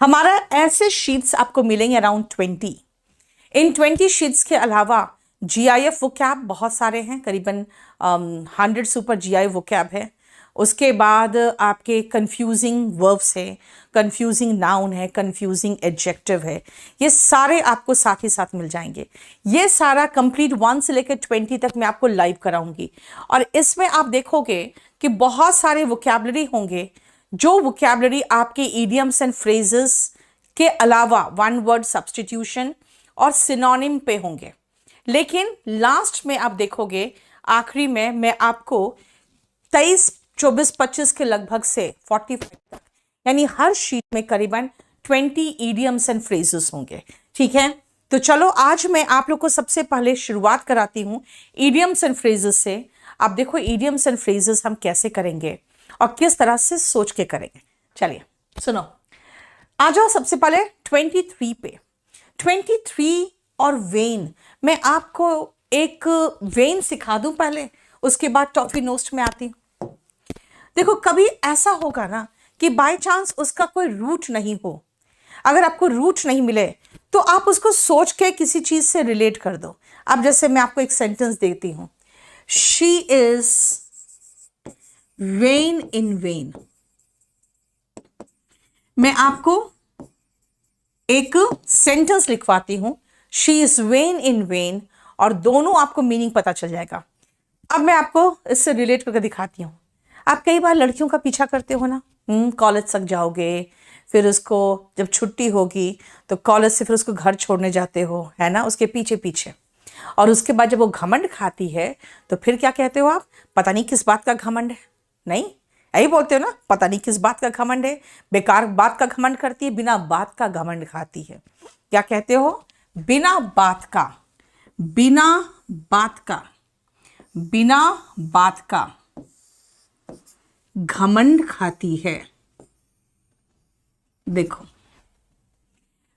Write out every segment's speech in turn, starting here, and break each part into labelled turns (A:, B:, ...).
A: हमारा ऐसे शीट्स आपको मिलेंगे अराउंड 20। इन 20 शीट्स के अलावा GIF वोकैब बहुत सारे हैं, करीबन 100 सुपर GIF वोकैब है। उसके बाद आपके कंफ्यूजिंग वर्ब्स है, कंफ्यूजिंग नाउन है, कंफ्यूजिंग एडजेक्टिव है। ये सारे आपको साथ ही साथ मिल जाएंगे। ये सारा कंप्लीट 1 से लेकर 20 तक मैं आपको लाइव कराऊंगी। और इसमें आप देखोगे कि बहुत सारे वोकैबलरी होंगे, जो वोकैबलरी आपके इडियम्स एंड फ्रेजेस के अलावा वन वर्ड सब्स्टिट्यूशन और सिनोनिम पे होंगे। लेकिन लास्ट में आप देखोगे, आखिरी में मैं आपको 23, 24, 25 के लगभग से 45 तक, यानी हर शीट में करीबन 20 इडियम्स एंड फ्रेजेस होंगे। ठीक है, तो चलो आज मैं आप लोग को सबसे पहले शुरुआत कराती हूँ इडियम्स एंड फ्रेजेस से। आप देखो इडियम्स एंड फ्रेजेस हम कैसे करेंगे और किस तरह से सोच के करेंगे। चलिए सुनो, आ जाओ सबसे पहले 23 पे। 23 और वेन, मैं आपको एक वेन सिखा दूं पहले, उसके बाद टॉफी नोस्ट में आती हूं। देखो कभी ऐसा होगा ना कि बाय चांस उसका कोई रूट नहीं हो। अगर आपको रूट नहीं मिले तो आप उसको सोच के किसी चीज से रिलेट कर दो। अब जैसे मैं आपको एक सेंटेंस देती हूं, she is when in when. मैं आपको एक सेंटेंस लिखवाती हूं, she is when in when, और दोनों आपको मीनिंग पता चल जाएगा। अब मैं आपको इससे रिलेट करके दिखाती हूँ। आप कई बार लड़कियों का पीछा करते हो ना, कॉलेज तक जाओगे, फिर उसको जब छुट्टी होगी तो कॉलेज से फिर उसको घर छोड़ने जाते हो, है ना, उसके पीछे पीछे। और उसके बाद जब वो घमंड खाती है तो फिर क्या कहते हो आप, पता नहीं किस बात का घमंड है। नहीं, यही बोलते हो ना, पता नहीं किस बात का घमंड है, बेकार बात का घमंड करती है, बिना बात का घमंड खाती है। क्या कहते हो, बिना बात का, बिना बात का, बिना बात का घमंड खाती है। देखो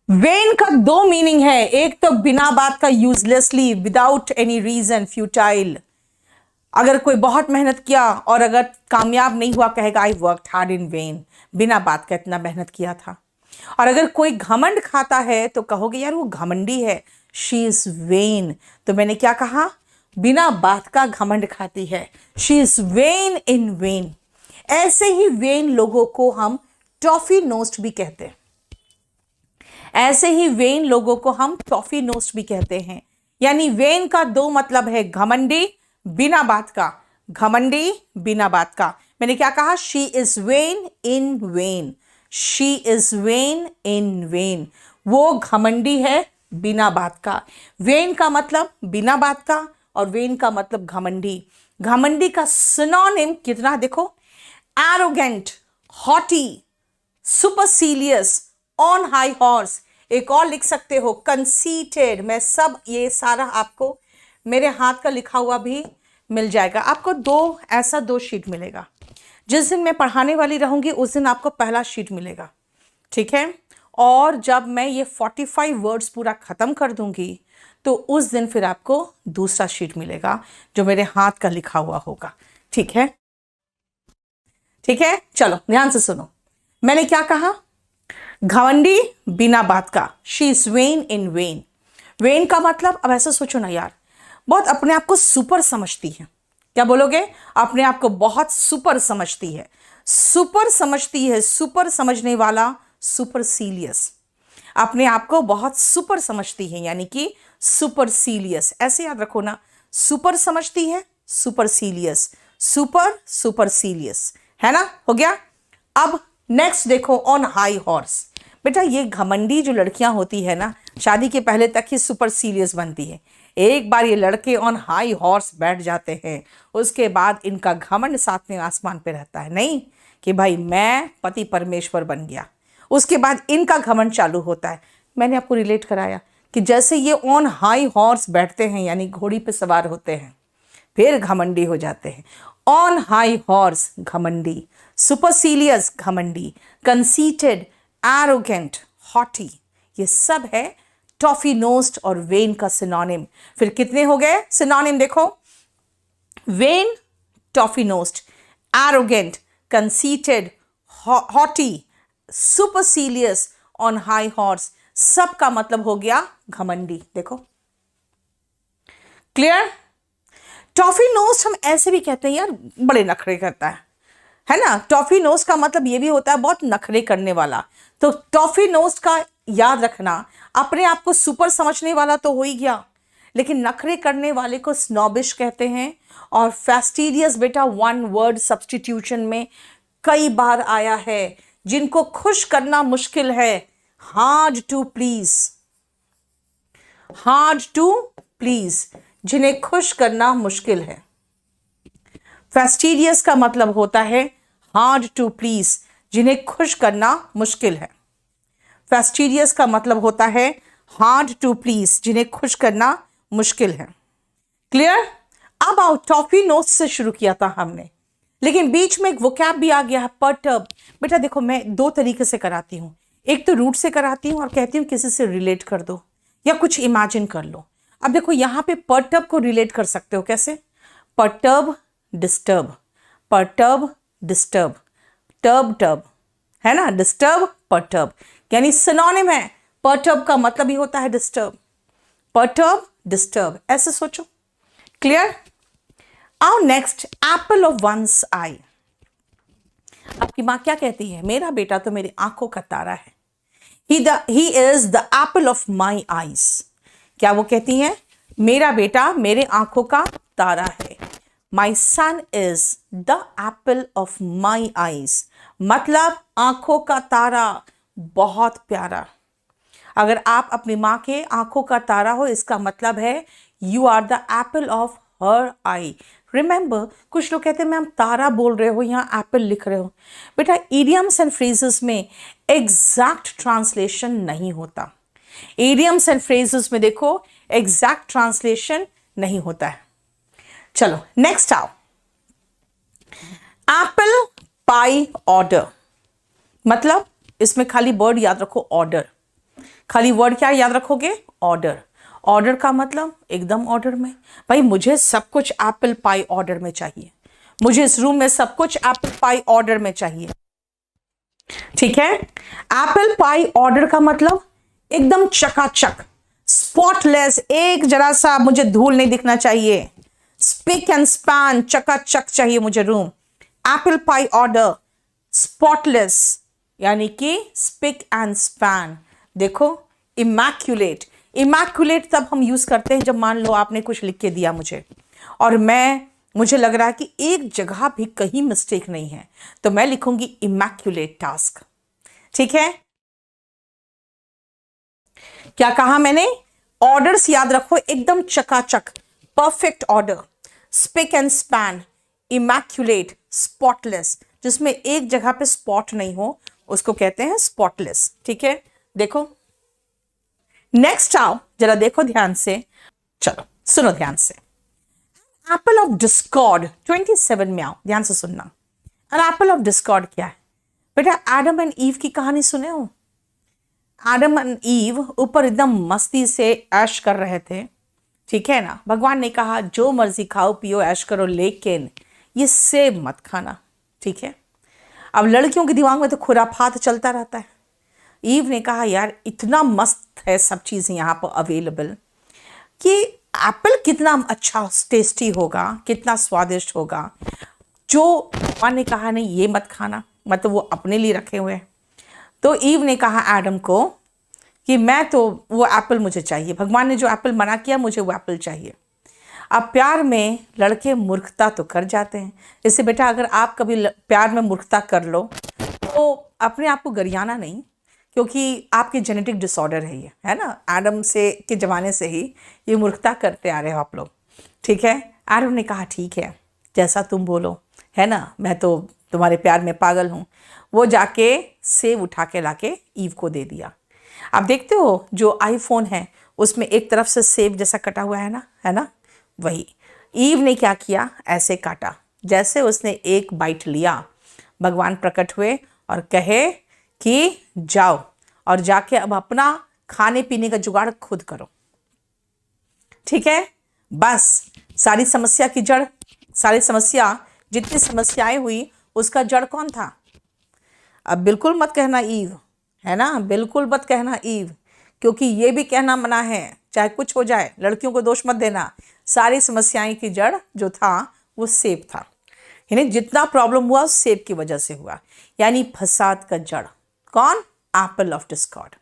A: वेन का दो मीनिंग है, एक तो बिना बात का uselessly, without any reason, futile. अगर कोई बहुत मेहनत किया और अगर कामयाब नहीं हुआ कहेगा I worked hard in when, बिना बात का इतना मेहनत किया था। और अगर कोई घमंड खाता है तो कहोगे यार वो घमंडी है, शी इज वेन। तो मैंने क्या कहा, बिना बात का घमंड खाती है, she is when in when. ऐसे ही वेन लोगों को हम टॉफी नोस्ट भी कहते हैं। ऐसे ही वेन लोगों को हम टॉफी नोस्ट भी कहते हैं। यानी वेन का दो मतलब है, घमंडी, बिना बात का, घमंडी बिना बात का। मैंने क्या कहा, she is when in when, she is when in when. वो घमंडी है बिना बात का। वेन का मतलब बिना बात का और वेन का मतलब घमंडी। घमंडी का सिनोनिम कितना देखो, arrogant, haughty, supercilious, on high horse. एक और लिख सकते हो कंसीटेड। मैं सब ये सारा आपको मेरे हाथ का लिखा हुआ भी मिल जाएगा। आपको दो शीट मिलेगा। जिस दिन मैं पढ़ाने वाली रहूंगी उस दिन आपको पहला शीट मिलेगा, ठीक है। और जब मैं ये 45 वर्ड्स पूरा खत्म कर दूंगी तो उस दिन फिर आपको दूसरा शीट मिलेगा जो मेरे हाथ का लिखा हुआ होगा, ठीक है। ठीक है, चलो ध्यान से सुनो। मैंने क्या कहा, घमंडी बिना बात का, she is when in when. When का मतलब, अब ऐसा सोचो ना यार, बहुत अपने आप को सुपर समझती है। क्या बोलोगे, अपने आप को बहुत सुपर समझती है। सुपर समझती है, सुपर समझने वाला, सुपरसीलियस। अपने आप को बहुत सुपर समझती है यानी कि सुपरसीलियस। ऐसे याद रखो ना, सुपर समझती है, सुपरसीलियस, सुपर सुपरसीलियस, है ना, हो गया। अब नेक्स्ट देखो, ऑन हाई हॉर्स। बेटा ये घमंडी जो लड़कियां होती है ना, शादी के पहले तक ही सुपरसीलियस बनती है। एक बार ये लड़के ऑन हाई हॉर्स बैठ जाते हैं, उसके बाद इनका घमंड सातवें आसमान पे रहता है। नहीं कि भाई मैं पति परमेश्वर बन गया, उसके बाद इनका घमंड चालू होता है। मैंने आपको रिलेट कराया कि जैसे ये ऑन हाई हॉर्स बैठते हैं यानी घोड़ी पे सवार होते हैं, फिर घमंडी हो जाते हैं। ऑन हाई हॉर्स घमंडी, सुपरसीलियस घमंडी, कंसीटेड, एरोगेंट, हॉटी, ये सब है टॉफी नोस्ट और वेन का सिनोनिम। फिर कितने हो गए सिनोनिम देखो, vain, toffee nosed, arrogant, conceited, haughty, supercilious on high horse, सब का मतलब हो गया घमंडी। देखो क्लियर। टॉफी नोज हम ऐसे भी कहते हैं यार, बड़े नखरे करता है ना। टॉफी नोज का मतलब ये भी होता है बहुत नखरे करने वाला। तो टॉफी नोज का याद रखना, अपने आप को सुपर समझने वाला तो हो ही गया, लेकिन नखरे करने वाले को स्नॉबिश कहते हैं। और फैस्टिडियस बेटा वन वर्ड सब्सटीट्यूशन में कई बार आया है। जिनको खुश करना मुश्किल है, hard to please, hard to please, जिन्हें खुश करना मुश्किल है। फैस्टिडियस का मतलब होता है हार्ड टू प्लीज, जिन्हें खुश करना मुश्किल है। फैस्टिडियस का मतलब होता है हार्ड टू प्लीज, जिन्हें खुश करना मुश्किल है। क्लियर। अब आओ, टॉफी नोट्स से शुरू किया था हमने, लेकिन बीच में एक वोकैब भी आ गया है, परटर्ब। बेटा देखो, मैं दो तरीके से कराती हूं, एक तो रूट से कराती हूं और कहती हूं किसी से रिलेट कर दो या कुछ इमेजिन कर लो। अब देखो यहां पे परटर्ब को रिलेट कर सकते हो कैसे, परटर्ब डिस्टर्ब, परटर्ब डिस्टर्ब, टर्ब टर्ब, है ना, डिस्टर्ब परटर्ब, यानी सिनोनिम है। परटर्ब का मतलब ही होता है डिस्टर्ब, परटर्ब डिस्टर्ब, ऐसे सोचो। क्लियर। आओ next, apple of one's eye. आपकी माँ क्या कहती है, मेरा बेटा तो मेरी आंखों का तारा है। ही is the apple of my eyes. क्या वो कहती है, मेरा बेटा मेरे आंखों का तारा है। My son is the apple of my eyes, मतलब आंखों का तारा, बहुत प्यारा। अगर आप अपनी माँ के आंखों का तारा हो, इसका मतलब है you are the apple of her eye. Remember, कुछ लोग कहते हैं मैम तारा बोल रहे हो, यहाँ एप्पल लिख रहे हो। बेटा इडियम्स एंड फ्रेजेस में एग्जैक्ट ट्रांसलेशन नहीं होता। इडियम्स एंड फ्रेजेस में देखो एग्जैक्ट ट्रांसलेशन नहीं होता है। चलो नेक्स्ट आओ, एप्पल पाई ऑर्डर, मतलब इसमें खाली वर्ड याद रखो ऑर्डर। खाली वर्ड क्या याद रखोगे, ऑर्डर। ऑर्डर का मतलब एकदम ऑर्डर में, भाई मुझे सब कुछ एप्पल पाई ऑर्डर में चाहिए, मुझे इस रूम में सब कुछ एप्पल पाई ऑर्डर में चाहिए। ठीक है, एप्पल पाई ऑर्डर का मतलब एकदम चकाचक, स्पॉटलेस, एक जरा सा मुझे धूल नहीं दिखना चाहिए, स्पिक एंड स्पैन, चकाचक चाहिए मुझे room. Apple pie order, spotless यानी कि स्पिक एंड स्पैन। देखो इमैक्युलेट, इमैक्युलेट तब हम यूज करते हैं जब मान लो आपने कुछ लिख के दिया मुझे और मुझे लग रहा है कि एक जगह भी कहीं मिस्टेक नहीं है, तो मैं लिखूंगी इमैक्युलेट टास्क। ठीक है, क्या कहा मैंने, ऑर्डर्स याद रखो एकदम चकाचक, perfect order, spick and span, immaculate, spotless, जिसमें एक जगह पे स्पॉट नहीं हो उसको कहते हैं स्पॉटलेस। ठीक है, देखो नेक्स्ट आओ, जरा देखो ध्यान से, चलो सुनो ध्यान से। एप्पल ऑफ डिस्कॉर्ड 27 में आओ, ध्यान से सुनना। और एप्पल ऑफ डिस्कॉर्ड क्या है बेटा, एडम एंड ईव की कहानी सुने हो। एडम एंड ईव ऊपर एकदम मस्ती से ऐश कर रहे थे, ठीक है ना। भगवान ने कहा जो मर्जी खाओ पियो ऐश करो, लेकिन ये सेब मत खाना। ठीक है, अब लड़कियों के दिमाग में तो खुराफात चलता रहता है। ईव ने कहा यार इतना मस्त है सब चीज़ें यहाँ पर अवेलेबल कि एप्पल कितना अच्छा टेस्टी होगा, कितना स्वादिष्ट होगा। जो भगवान ने कहा नहीं ये मत खाना, मतलब वो अपने लिए रखे हुए हैं। तो ईव ने कहा एडम को कि मैं तो वो एप्पल मुझे चाहिए, भगवान ने जो एप्पल मना किया मुझे वो एप्पल चाहिए। अब प्यार में लड़के मूर्खता तो कर जाते हैं। इससे बेटा अगर आप कभी प्यार में मूर्खता कर लो तो अपने आप को गरियाना नहीं, क्योंकि आपके जेनेटिक डिसऑर्डर है ये, है ना। एडम से के ज़माने से ही ये मूर्खता करते आ रहे हो आप लोग। ठीक है, एडम ने कहा ठीक है जैसा तुम बोलो, है ना, मैं तो तुम्हारे प्यार में पागल हूँ। वो जाके सेब उठा के लाके ईव को दे दिया। आप देखते हो जो आईफोन है उसमें एक तरफ से सेब जैसा कटा हुआ है ना, वही ईव ने क्या किया, ऐसे काटा। जैसे उसने एक बाइट लिया, भगवान प्रकट हुए और कहे कि जाओ और जाके अब अपना खाने पीने का जुगाड़ खुद करो। ठीक है, बस सारी समस्या की जड़, सारी समस्या जितनी समस्याएं हुई उसका जड़ कौन था। अब बिल्कुल मत कहना ईव, है ना, बिल्कुल मत कहना ईव, क्योंकि ये भी कहना मना है, चाहे कुछ हो जाए लड़कियों को दोष मत देना। सारी समस्याएं की जड़ जो था वो सेब था, यानी जितना प्रॉब्लम हुआ सेब की वजह से हुआ, यानी फसाद का जड़ कौन? Apple of discord.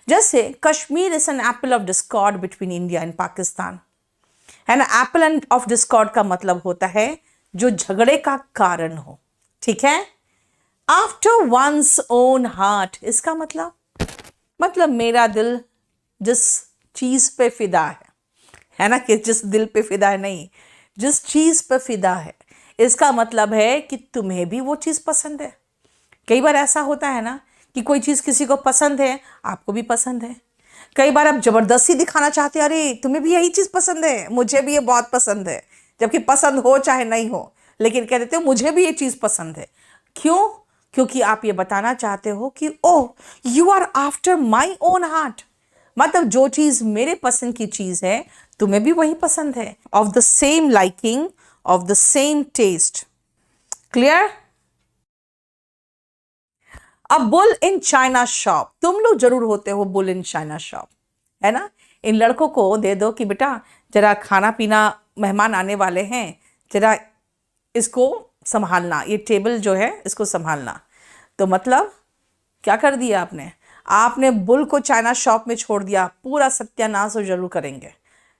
A: जैसे Kashmir is an apple of discord between India and Pakistan, है ना। एप्पल एंड ऑफ डिस्कॉर्ड का मतलब होता है जो झगड़े का कारण हो, ठीक है। आफ्टर वंस ओन हार्ट, इसका मतलब मेरा दिल जिस चीज पे फिदा है ना, कि जिस दिल पे फिदा है नहीं, जिस चीज पे फिदा है, इसका मतलब है कि तुम्हें भी वो चीज पसंद है। कई बार ऐसा होता है ना कि कोई चीज किसी को पसंद है, आपको भी पसंद है। कई बार आप जबरदस्ती दिखाना चाहते हैं, अरे तुम्हें भी यही चीज पसंद है, मुझे भी ये बहुत पसंद है, जबकि पसंद हो चाहे नहीं हो, लेकिन कह देते हो मुझे भी ये चीज पसंद है। क्यों? क्योंकि आप ये बताना चाहते हो कि oh you are after my own heart, मतलब जो चीज मेरे पसंद की चीज है तुम्हें भी वही पसंद है, of the same liking, of the same taste. Clear? अब बुल इन चाइना शॉप, तुम लोग जरूर होते हो बुल इन चाइना शॉप, है ना। इन लड़कों को दे दो कि बेटा जरा खाना पीना, मेहमान आने वाले हैं, जरा इसको संभालना, ये टेबल जो है इसको संभालना। तो मतलब क्या कर दिया आपने बुल को चाइना शॉप में छोड़ दिया, पूरा सत्यानाश वो जरूर करेंगे।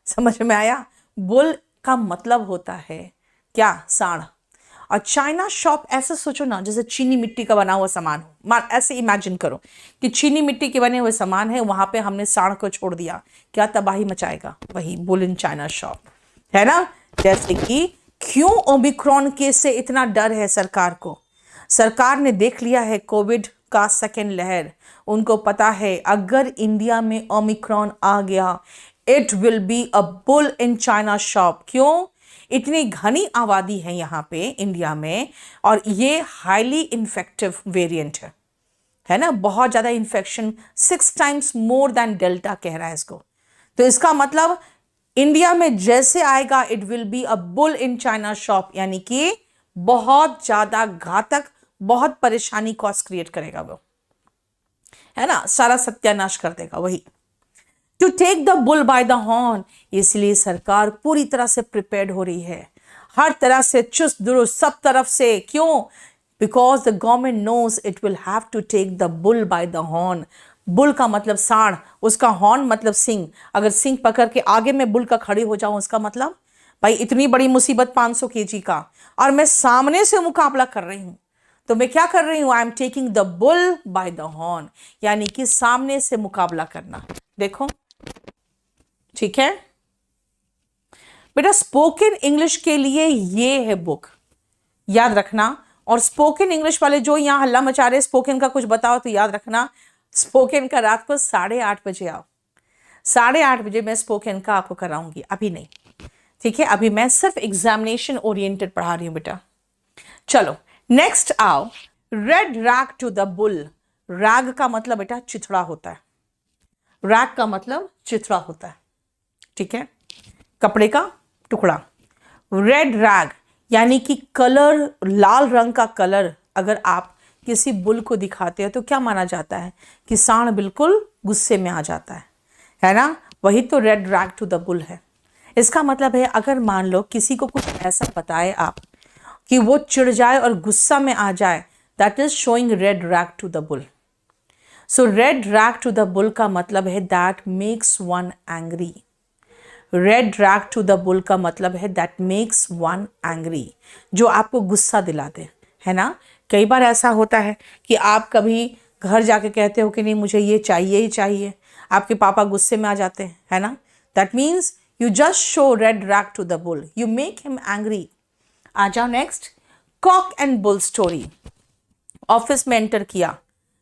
A: समझ में आया? बुल का मतलब होता है क्या? सांड। और चाइना शॉप ऐसे सोचो ना जैसे चीनी मिट्टी का बना हुआ सामान हो, ऐसे इमेजिन करो कि चीनी मिट्टी के बने हुए सामान है, वहां पे हमने सांड को छोड़ दिया, क्या तबाही मचाएगा? वही बुल इन चाइना शॉप, है ना। जैसे कि क्यों ओमिक्रॉन केस से इतना डर है सरकार को? सरकार ने देख लिया है कोविड का सेकेंड लहर, उनको पता है अगर इंडिया में ओमिक्रॉन आ गया it will be a bull in china shop. क्यों? इतनी घनी आबादी है यहाँ पे इंडिया में, और ये हाईली इन्फेक्टिव वेरिएंट है ना, बहुत ज़्यादा infection, 6 times more than delta कह रहा है इसको। तो इसका मतलब इंडिया में जैसे आएगा it will be a bull in china shop, यानी कि बहुत ज़्यादा घातक, बहुत परेशानी कॉज क्रिएट करेगा वो, है ना, सारा सत्यानाश कर देगा वही। To take the bull by the horn, इसलिए सरकार पूरी तरह से प्रिपेयर्ड हो रही है, हर तरह से चुस्त दुरुस्त सब तरफ से। क्यों? Because the government knows it will have to take the bull by the horn. Bull का मतलब सांड, उसका हॉर्न मतलब सिंग। अगर सिंग पकड़ के आगे में बुल का खड़ी हो जाऊं, उसका मतलब भाई इतनी बड़ी मुसीबत 500 kg का, और मैं सामने से मुकाबला कर रही हूं, तो मैं क्या कर रही हूं? I am taking the bull by the horn, यानी कि सामने से मुकाबला करना। देखो, ठीक है बेटा, स्पोकन इंग्लिश के लिए ये है बुक, याद रखना। और स्पोकन इंग्लिश वाले जो यहां हल्ला मचा रहे स्पोकन का कुछ बताओ, तो याद रखना स्पोकन का रात को 8:30 बजे आओ, 8:30 बजे मैं स्पोकन का आपको कराऊंगी, अभी नहीं, ठीक है। अभी मैं सिर्फ एग्जामिनेशन ओरिएंटेड पढ़ा रही हूं बेटा। चलो नेक्स्ट आओ, red rag to the bull. Rag का मतलब बेटा चिथड़ा होता है, रैग का मतलब चिथड़ा होता है, ठीक है, कपड़े का टुकड़ा। रेड रैग यानी कि कलर, लाल रंग का कलर अगर आप किसी बुल को दिखाते हो तो क्या माना जाता है? कि सांड बिल्कुल गुस्से में आ जाता है ना। वही तो red rag to the bull है। इसका मतलब है अगर मान लो किसी को कुछ ऐसा बताए आप कि वो चिढ़ जाए और गुस्सा में आ जाए, that is showing red rag to the bull. So red rag to the bull का मतलब है that makes one angry. Red rag to the bull का मतलब है दैट मेक्स वन एंग्री, जो आपको गुस्सा दिलाते, है ना। कई बार ऐसा होता है कि आप कभी घर जाके कहते हो कि नहीं मुझे ये चाहिए ही चाहिए, आपके पापा गुस्से में आ जाते हैं, है ना। That means you just show red rag to the bull, you make him angry. आ जाओ next, cock and bull story. Office में एंटर किया,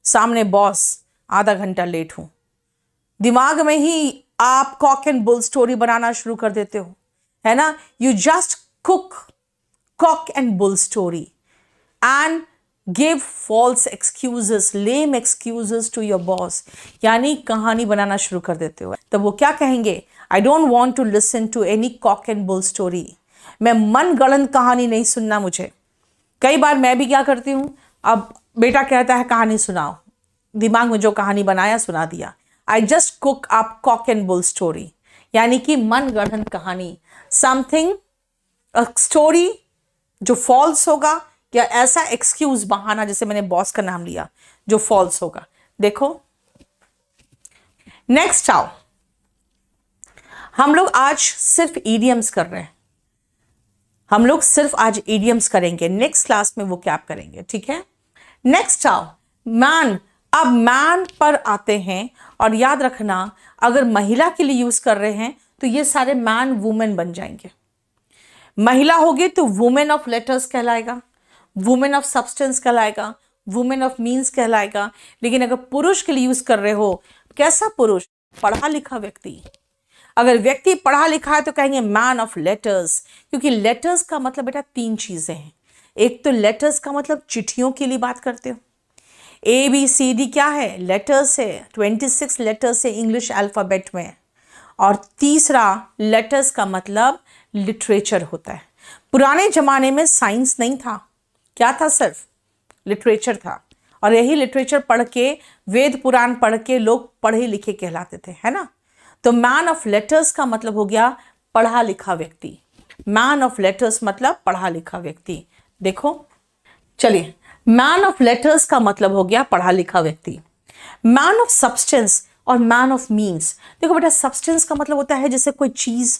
A: सामने बॉस, आधा घंटा लेट हूं, दिमाग में ही आप कॉक एंड बुल स्टोरी बनाना शुरू कर देते हो, है ना। You just cook cock and bull story and give false excuses, lame excuses to your boss, यानी कहानी बनाना शुरू कर देते हो। तो वो क्या कहेंगे? I don't want to listen to any cock and bull story, मैं मन गढ़ंत कहानी नहीं सुनना मुझे। कई बार मैं भी क्या करती हूँ, अब बेटा कहता है कहानी सुनाओ, दिमाग में जो कहानी बनाया सुना दिया। I just cook up Kock and bull story, यानी कि मनगढ़ंत कहानी, समथिंग स्टोरी जो फॉल्स होगा, या ऐसा एक्सक्यूज बहाना, जैसे मैंने बॉस का नाम लिया, जो फॉल्स होगा। देखो नेक्स्ट आओ, हम लोग आज सिर्फ ईडियम्स कर रहे हैं, हम लोग सिर्फ आज ईडियम्स करेंगे, नेक्स्ट क्लास में वो क्या करेंगे, ठीक है। नेक्स्ट आओ मैन, अब मैन पर आते हैं, और याद रखना अगर महिला के लिए यूज कर रहे हैं तो ये सारे मैन वुमेन बन जाएंगे। महिला होगी तो वुमेन ऑफ लेटर्स कहलाएगा, वुमेन ऑफ सब्सटेंस कहलाएगा, वुमेन ऑफ मीन्स कहलाएगा। लेकिन अगर पुरुष के लिए यूज कर रहे हो, कैसा पुरुष? पढ़ा लिखा व्यक्ति। अगर व्यक्ति पढ़ा लिखा है तो कहेंगे मैन ऑफ लेटर्स, क्योंकि लेटर्स का मतलब बेटा 3 चीजें हैं। एक तो लेटर्स का मतलब चिट्ठियों के लिए बात करते हो, ABCD क्या है? लेटर्स है, 26 लेटर्स है इंग्लिश अल्फाबेट में। और तीसरा लेटर्स का मतलब लिटरेचर होता है। पुराने जमाने में साइंस नहीं था, क्या था? सिर्फ लिटरेचर था, और यही लिटरेचर पढ़ के, वेद पुराण पढ़ के लोग पढ़े लिखे कहलाते थे, है ना। तो मैन ऑफ लेटर्स का मतलब हो गया पढ़ा लिखा व्यक्ति। मैन ऑफ लेटर्स मतलब पढ़ा लिखा व्यक्ति। देखो चलिए, मैन ऑफ लेटर्स का मतलब हो गया पढ़ा लिखा व्यक्ति। मैन ऑफ सब्सटेंस और मैन ऑफ मीन्स। देखो बेटा, सब्सटेंस का मतलब होता है जैसे कोई चीज,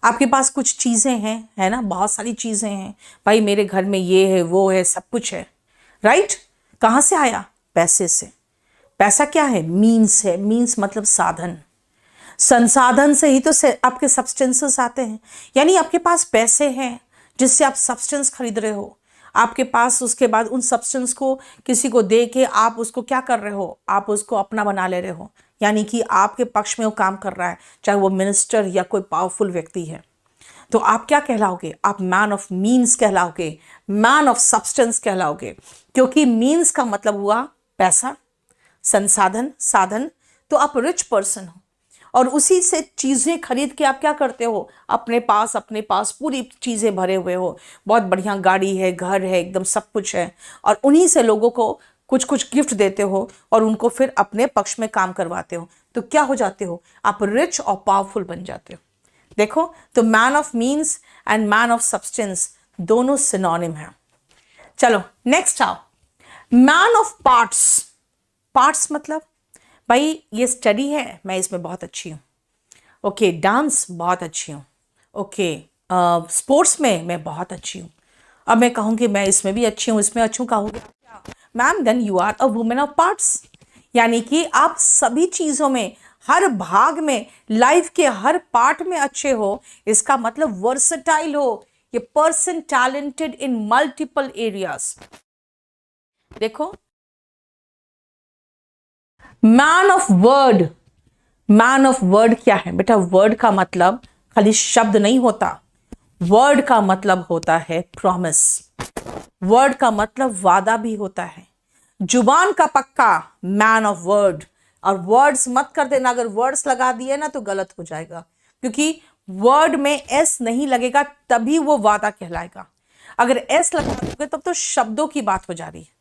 A: आपके पास कुछ चीजें हैं, है ना, बहुत सारी चीजें हैं भाई, मेरे घर में ये है वो है सब कुछ है, राइट। कहाँ से आया? पैसे से। पैसा क्या है? मीन्स है। मीन्स मतलब साधन, संसाधन से ही तो आपके सब्सटेंसेस आते हैं। यानी आपके पास पैसे हैं जिससे आप सब्सटेंस खरीद रहे हो, आपके पास उसके बाद उन सब्सटेंस को किसी को दे के आप उसको क्या कर रहे हो? आप उसको अपना बना ले रहे हो, यानी कि आपके पक्ष में वो काम कर रहा है, चाहे वो मिनिस्टर या कोई पावरफुल व्यक्ति है। तो आप क्या कहलाओगे? आप मैन ऑफ मीन्स कहलाओगे, मैन ऑफ सब्सटेंस कहलाओगे, क्योंकि मीन्स का मतलब हुआ पैसा, संसाधन, साधन। तो आप रिच पर्सन हो, और उसी से चीज़ें खरीद के आप क्या करते हो? अपने पास पूरी चीज़ें भरे हुए हो, बहुत बढ़िया गाड़ी है, घर है, एकदम सब कुछ है, और उन्हीं से लोगों को कुछ कुछ गिफ्ट देते हो और उनको फिर अपने पक्ष में काम करवाते हो। तो क्या हो जाते हो? आप रिच और पावरफुल बन जाते हो। देखो, तो man of means and man of substance दोनों सिनोनिम है। चलो नेक्स्ट आओ, मैन ऑफ पार्ट्स। पार्ट्स मतलब भाई ये स्टडी है, मैं इसमें बहुत अच्छी हूँ, ओके, डांस बहुत अच्छी हूँ, ओके, स्पोर्ट्स में मैं बहुत अच्छी हूँ। अब मैं कहूँगी मैं इसमें भी अच्छी हूँ, इसमें अच्छी हूँ, कहूँगी ma'am then you are a women of parts. यानी कि आप सभी चीज़ों में, हर भाग में, लाइफ के हर पार्ट में अच्छे हो। इसका मतलब वर्सेटाइल हो, ये person talented in multiple areas. देखो, man of word. Man of word क्या है बेटा? वर्ड का मतलब खाली शब्द नहीं होता, वर्ड का मतलब होता है प्रॉमिस, वर्ड का मतलब वादा भी होता है। जुबान का पक्का, मैन ऑफ वर्ड। और वर्ड्स मत कर देना, अगर वर्ड्स लगा दिए ना तो गलत हो जाएगा, क्योंकि वर्ड में एस नहीं लगेगा तभी वो वादा कहलाएगा। अगर एस लगा दोगे तब तो शब्दों की बात हो जा रही है।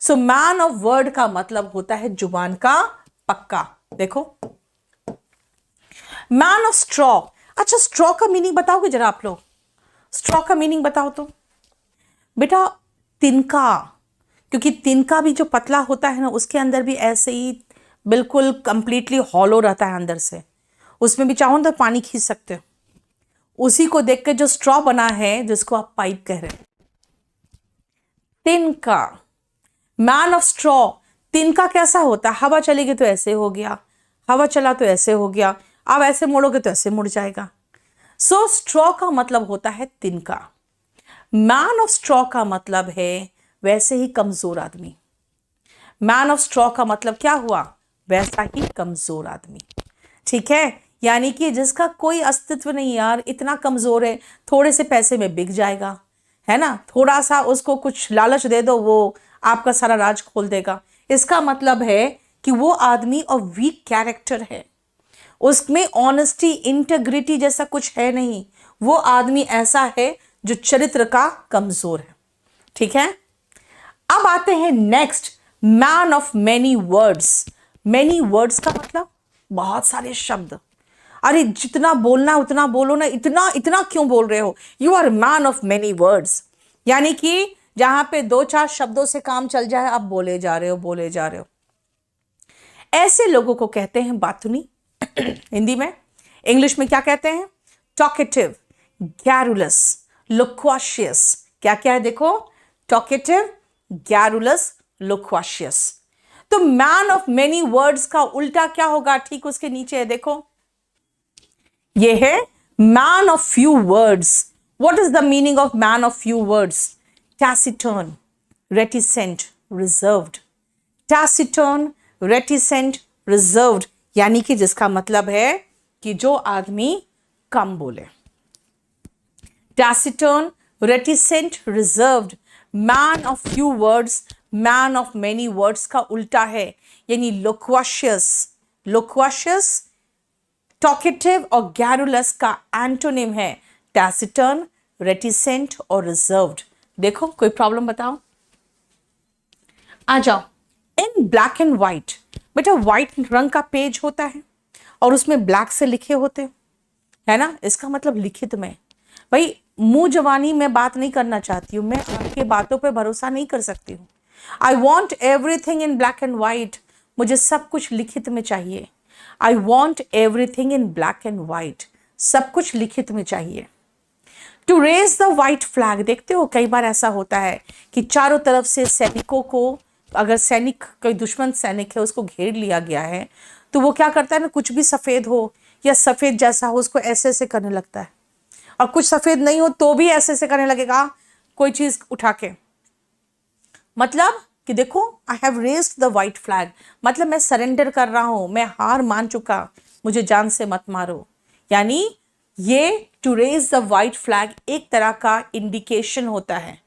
A: सो मैन ऑफ वर्ड का मतलब होता है जुबान का पक्का। देखो, मैन ऑफ स्ट्रॉ। अच्छा, स्ट्रॉ का मीनिंग बताओगे जरा आप लोग? स्ट्रॉ का मीनिंग बताओ तो बेटा। तिनका, क्योंकि तिनका भी जो पतला होता है ना, उसके अंदर भी ऐसे ही बिल्कुल कंप्लीटली हॉलो रहता है अंदर से, उसमें भी चाहो तो पानी खींच सकते हो। उसी को देख के जो स्ट्रॉ बना है, जिसको आप पाइप कह रहे हैं, तिनका, मैन ऑफ स्ट्रॉ। तिनका कैसा होता है? हवा चलेगी तो ऐसे हो गया, हवा चला तो ऐसे हो गया, अब ऐसे मोड़ोगे तो ऐसे मुड़ जाएगा। सो स्ट्रॉ का मतलब होता है तिनका। मैन ऑफ स्ट्रॉ का मतलब है वैसे ही कमजोर आदमी। मैन ऑफ स्ट्रॉ का मतलब क्या हुआ? वैसा ही कमजोर आदमी, ठीक है। यानी कि जिसका कोई अस्तित्व नहीं, यार इतना कमजोर है, थोड़े से पैसे में बिक जाएगा, है ना, थोड़ा सा उसको कुछ लालच दे दो, वो आपका सारा राज खोल देगा। इसका मतलब है कि वो आदमी और वीक कैरेक्टर है, उसमें ऑनेस्टी, इंटेग्रिटी जैसा कुछ है नहीं। वो आदमी ऐसा है जो चरित्र का कमजोर है, ठीक है। अब आते हैं next, man of many words. Many words का मतलब बहुत सारे शब्द। अरे जितना बोलना है उतना बोलो ना, इतना इतना क्यों बोल रहे हो? You are man of many words. यानी कि जहां पे 2-4 शब्दों से काम चल जाए, आप बोले जा रहे हो, बोले जा रहे हो। ऐसे लोगों को कहते हैं बातुनी। हिंदी में, इंग्लिश में क्या कहते हैं? Talkative, garrulous, loquacious. क्या क्या है देखो? Talkative, garrulous, loquacious. तो मैन ऑफ मेनी वर्ड्स का उल्टा क्या होगा? ठीक उसके नीचे है देखो, ये है man of few words. What is the meaning of man of few words? Taciturn, reticent, reserved. Taciturn, reticent, reserved, यानी कि जिसका मतलब है कि जो आदमी कम बोले। Taciturn, reticent, reserved. Man of few words, man of many words का उल्टा है, यानी लोक्वाशियस। लोक्वाशियस, टॉकेटिव और गैरुलस का एंटोनिम है टैसिटर्न, रेटिसेंट और रिजर्व्ड। देखो कोई प्रॉब्लम बताओ? आ जाओ। इन ब्लैक एंड व्हाइट, बेटा व्हाइट रंग का पेज होता है और उसमें ब्लैक से लिखे होते है ना, इसका मतलब लिखित में। भाई मुंह जवानी में बात नहीं करना चाहती हूं, मैं आपके बातों पे भरोसा नहीं कर सकती हूँ। I want everything in black and white, मुझे सब कुछ लिखित में चाहिए। I want everything in black and white, सब कुछ लिखित में चाहिए। To raise the white flag, देखते हो कई बार ऐसा होता है कि चारों तरफ से सैनिकों को, अगर सैनिक कोई दुश्मन सैनिक है उसको घेर लिया गया है, तो वो क्या करता है ना, कुछ भी सफेद हो या सफेद जैसा हो उसको ऐसे ऐसे करने लगता है, और कुछ सफेद नहीं हो तो भी ऐसे ऐसे करने लगेगा कोई चीज उठा के। मतलब कि देखो I have raised the white flag, मतलब मैं सरेंडर कर रहा हूं, मैं हार मान चुका, मुझे जान से मत मारो। यानी ये to raise the white flag एक तरह का इंडिकेशन होता है,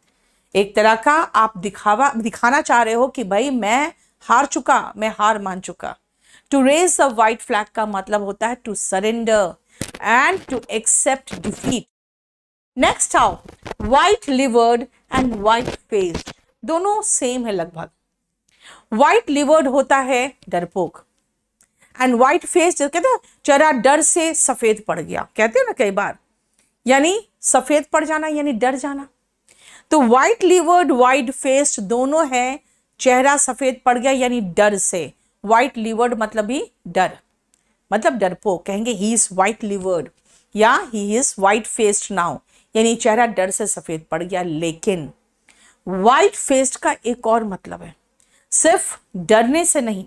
A: एक तरह का आप दिखाना चाह रहे हो कि भाई मैं हार चुका, मैं हार मान चुका। To raise the white flag का मतलब होता है to surrender and to accept defeat. Next आओ, white livered and white faced, दोनों सेम है लगभग। व्हाइट लिवर्ड होता है डरपोक, एंड व्हाइट फेस कहते हैं चेहरा डर से सफेद पड़ गया, कहते हो ना कई बार, यानी सफेद पड़ जाना यानी डर जाना। तो व्हाइट लिवर्ड, व्हाइट फेस्ड दोनों है चेहरा सफेद पड़ गया यानी डर से। व्हाइट लिवर्ड मतलब ही डर, मतलब डरपोक, कहेंगे ही इज व्हाइट लिवर्ड या he is white faced now, यानी चेहरा डर से सफेद पड़ गया। लेकिन व्हाइट फेस्ड का एक और मतलब है, सिर्फ डरने से नहीं,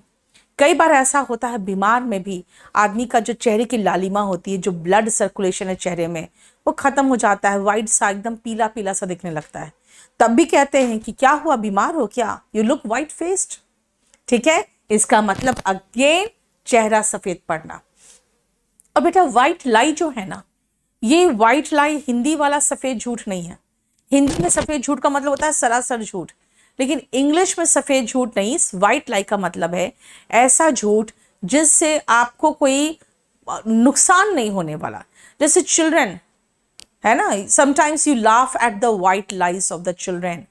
A: कई बार ऐसा होता है बीमार में भी आदमी का जो चेहरे की लालिमा होती है, जो ब्लड सर्कुलेशन है चेहरे में, वो खत्म हो जाता है, व्हाइट सा एकदम पीला पीला सा दिखने लगता है। तब भी कहते हैं कि क्या हुआ, बीमार हो क्या, यू लुक व्हाइट फेस्ड। ठीक है, इसका मतलब अगेन चेहरा सफेद पड़ना। और बेटा व्हाइट लाई जो है ना, ये व्हाइट लाई हिंदी वाला सफेद झूठ नहीं है। हिंदी में सफेद झूठ का मतलब होता है सरासर झूठ, लेकिन इंग्लिश में सफेद झूठ नहीं, व्हाइट लाई का मतलब है ऐसा झूठ जिससे आपको कोई नुकसान नहीं होने वाला। जैसे चिल्ड्रन है ना, sometimes you laugh at the white lies of the children,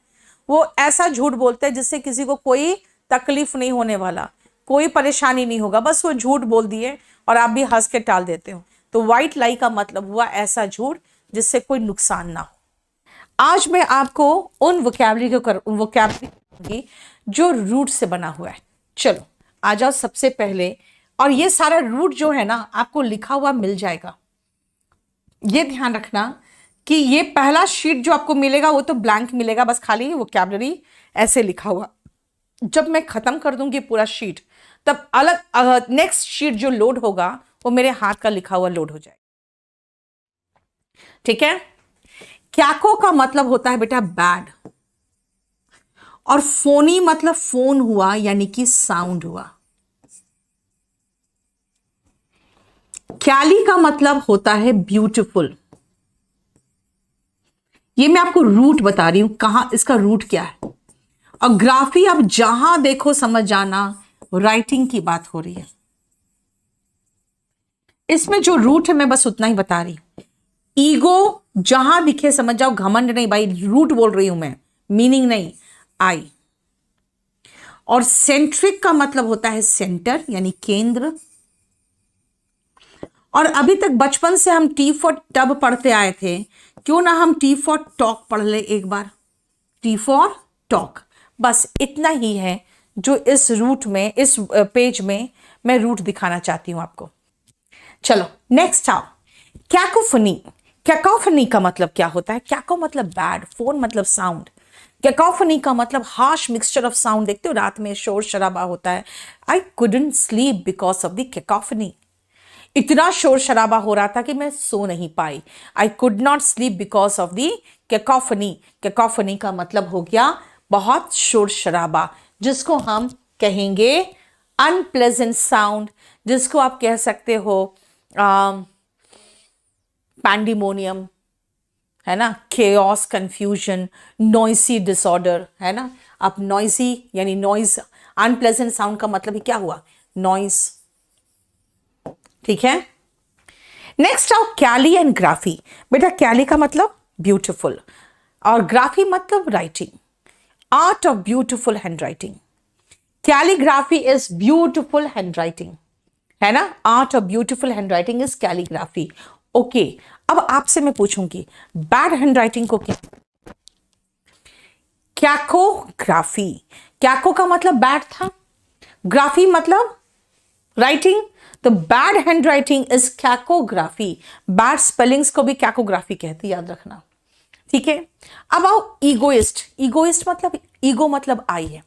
A: वो ऐसा झूठ बोलते हैं जिससे किसी को कोई तकलीफ नहीं होने वाला, कोई परेशानी नहीं होगा, बस वो झूठ बोल दिए और आप भी हंस के टाल देते हो। तो व्हाइट लाई का मतलब हुआ ऐसा झूठ जिससे कोई नुकसान ना हो। आज मैं आपको उन वोकैबुलरी जो रूट से बना हुआ है। चलो आ जाओ सबसे पहले, और ये सारा रूट जो है ना आपको लिखा हुआ मिल जाएगा। ये ध्यान रखना कि ये पहला शीट जो आपको मिलेगा वो तो ब्लैंक मिलेगा, बस खाली वोकैबुलरी ऐसे लिखा हुआ। जब मैं खत्म कर दूंगी पूरा शीट, तब अलग नेक्स्ट शीट जो लोड होगा वो मेरे हाथ का लिखा हुआ लोड हो जाएगा। ठीक है, क्याको का मतलब होता है बेटा बैड, और फोनी मतलब फोन हुआ यानी कि साउंड हुआ। क्याली का मतलब होता है ब्यूटीफुल। ये मैं आपको रूट बता रही हूं, कहां इसका रूट क्या है। और ग्राफी आप जहां देखो समझ जाना राइटिंग की बात हो रही है। इसमें जो रूट है मैं बस उतना ही बता रही हूं। ईगो जहां दिखे समझ जाओ, घमंड नहीं भाई, रूट बोल रही हूं मैं, मीनिंग नहीं। आई और सेंट्रिक का मतलब होता है सेंटर यानी केंद्र। और अभी तक बचपन से हम टी फॉर टब पढ़ते आए थे, क्यों ना हम टी फॉर टॉक पढ़ ले एक बार। टी फॉर टॉक, बस इतना ही है जो इस रूट में, इस पेज में मैं रूट दिखाना चाहती हूं आपको। चलो नेक्स्ट आओ, कैकोफनी। कैकोफनी का मतलब क्या होता है? कैको मतलब बैड, फोन मतलब साउंड। कैकोफनी का मतलब हार्श मिक्सचर ऑफ साउंड। देखते हो रात में शोर शराबा होता है। I couldn't sleep because of the cacophony. इतना शोर शराबा हो रहा था कि मैं सो नहीं पाई। I could not sleep because of the cacophony. Cacophony का मतलब हो गया बहुत शोर शराबा, जिसको हम कहेंगे अनप्लेजेंट साउंड, जिसको आप कह सकते हो पैंडिमोनियम, है ना, केओस, कंफ्यूजन, नॉइसी डिसऑर्डर, है ना। अब नॉइसी यानी नॉइज, अनप्लेजेंट साउंड का मतलब ही क्या हुआ? नॉइज। ठीक है। नेक्स्ट आओ कैली एंड ग्राफी। बेटा कैली का मतलब ब्यूटिफुल और ग्राफी मतलब writing, art of beautiful hand writing. Calligraphy is beautiful hand writing, है ना। Art of beautiful hand writing is calligraphy. Okay, अब आपसे मैं पूछूंगी बैड हैंड राइटिंग को क्या? कैकोग्राफी। कैको का मतलब बैड था, ग्राफी मतलब राइटिंग, तो bad handwriting is cacography. Bad spellings को भी कैकोग्राफी कहते, याद रखना। ठीक है। अब आओ ईगोइस्ट। ईगोइस्ट मतलब, ईगो मतलब आई है।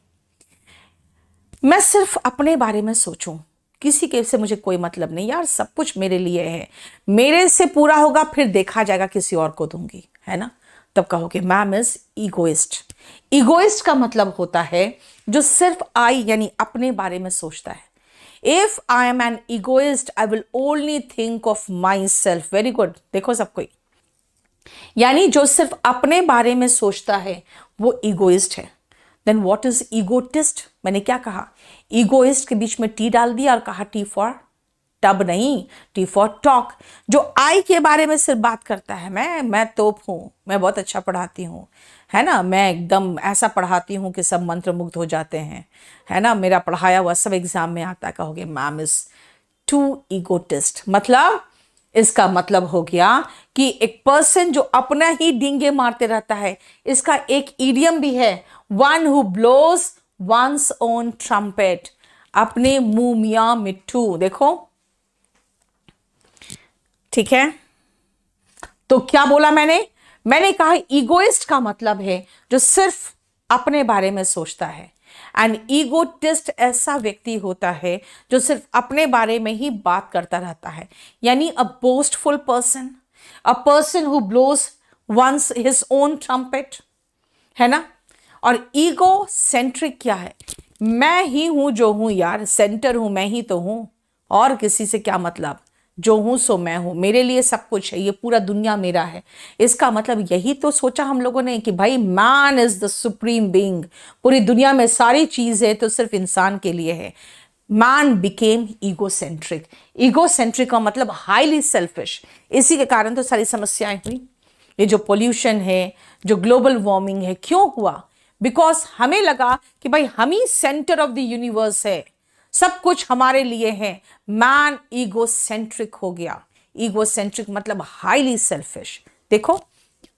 A: मैं सिर्फ अपने बारे में सोचूं, किसी के से मुझे कोई मतलब नहीं, यार सब कुछ मेरे लिए है, मेरे से पूरा होगा फिर देखा जाएगा, किसी और को दूंगी, है ना। तब कहोगे मैम इज ईगोइस्ट। ईगोइस्ट का मतलब होता है जो सिर्फ आई यानी अपने बारे में सोचता है। If I am an egoist I will only think of myself. Very good. देखो सब कोई, यानी जो सिर्फ अपने बारे में सोचता है वो ईगोइस्ट है। Then what is egotist? मैंने क्या कहा? ईगोइस्ट के बीच में टी डाल दिया और कहा टी फॉर टब नहीं, टी फॉर टॉक। जो आई के बारे में सिर्फ बात करता है, मैं तोप हूं, मैं बहुत अच्छा पढ़ाती हूं, है ना, मैं एकदम ऐसा पढ़ाती हूं कि सब मंत्रमुग्ध हो जाते हैं, है ना, मेरा पढ़ाया हुआ सब एग्जाम में आता है। कहोगे मैम इज टू ईगोटिस्ट। मतलब इसका मतलब हो गया कि एक पर्सन जो अपना ही डींगे मारते रहता है। इसका एक इडियम भी है, one who blows one's own trumpet. अपने मुंह मियां मिट्ठू। देखो, ठीक है। तो क्या बोला मैंने कहा ईगोइस्ट का मतलब है जो सिर्फ अपने बारे में सोचता है। एंड ईगोटिस्ट ऐसा व्यक्ति होता है जो सिर्फ अपने बारे में ही बात करता रहता है, यानी a boastful person, a person who blows one's his own trumpet, है ना। और ईगो सेंट्रिक क्या है? मैं ही हूं जो हूं यार, सेंटर हूं, मैं ही तो हूं, और किसी से क्या मतलब, जो हूं सो मैं हूं, मेरे लिए सब कुछ है, ये पूरा दुनिया मेरा है। इसका मतलब यही तो सोचा हम लोगों ने कि भाई man is the supreme being, पूरी दुनिया में सारी चीज है तो सिर्फ इंसान के लिए है। Man became egocentric. ईगोसेंट्रिक का मतलब हाईली सेल्फिश। इसी के कारण तो सारी समस्याएं हुई। ये जो पोल्यूशन है, जो ग्लोबल वार्मिंग है, क्यों हुआ? बिकॉज हमें लगा कि भाई हम ही सेंटर ऑफ द यूनिवर्स है, सब कुछ हमारे लिए है। मैन ईगोसेंट्रिक हो गया। ईगोसेंट्रिक मतलब हाईली सेल्फिश। देखो,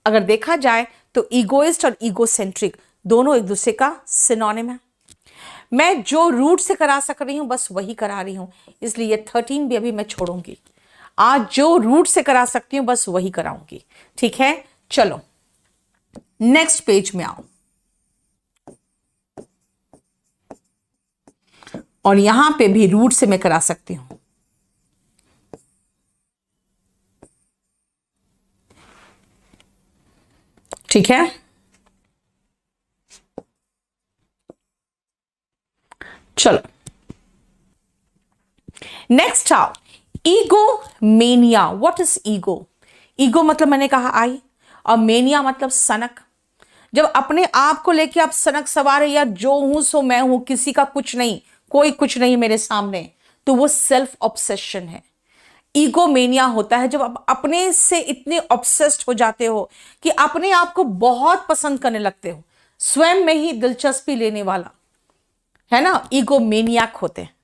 A: अगर देखा जाए तो ईगोइस्ट और ईगोसेंट्रिक दोनों एक दूसरे का सिनोनिम है। मैं जो रूट से करा सक रही हूं बस वही करा रही हूं, इसलिए 13 भी अभी मैं छोड़ूंगी। आज जो रूट से करा सकती हूं बस वही कराऊंगी। ठीक है, चलो नेक्स्ट पेज में आओ। और यहां पे भी रूट से मैं करा सकती हूं। ठीक है, चलो नेक्स्ट आओ, ego mania. What is ego? Ego मतलब मैंने कहा आई, और मेनिया मतलब सनक। जब अपने आप को लेके आप सनक सवार है, यार जो हूं सो मैं हूं, किसी का कुछ नहीं, कोई कुछ नहीं मेरे सामने, तो वो सेल्फ ऑब्सेशन है। ईगोमेनिया होता है जब आप अपने से इतने ऑब्सेस्ड हो जाते हो कि अपने आप को बहुत पसंद करने लगते हो, स्वयं में ही दिलचस्पी लेने वाला, है ना, ईगोमेनियाक होते हैं।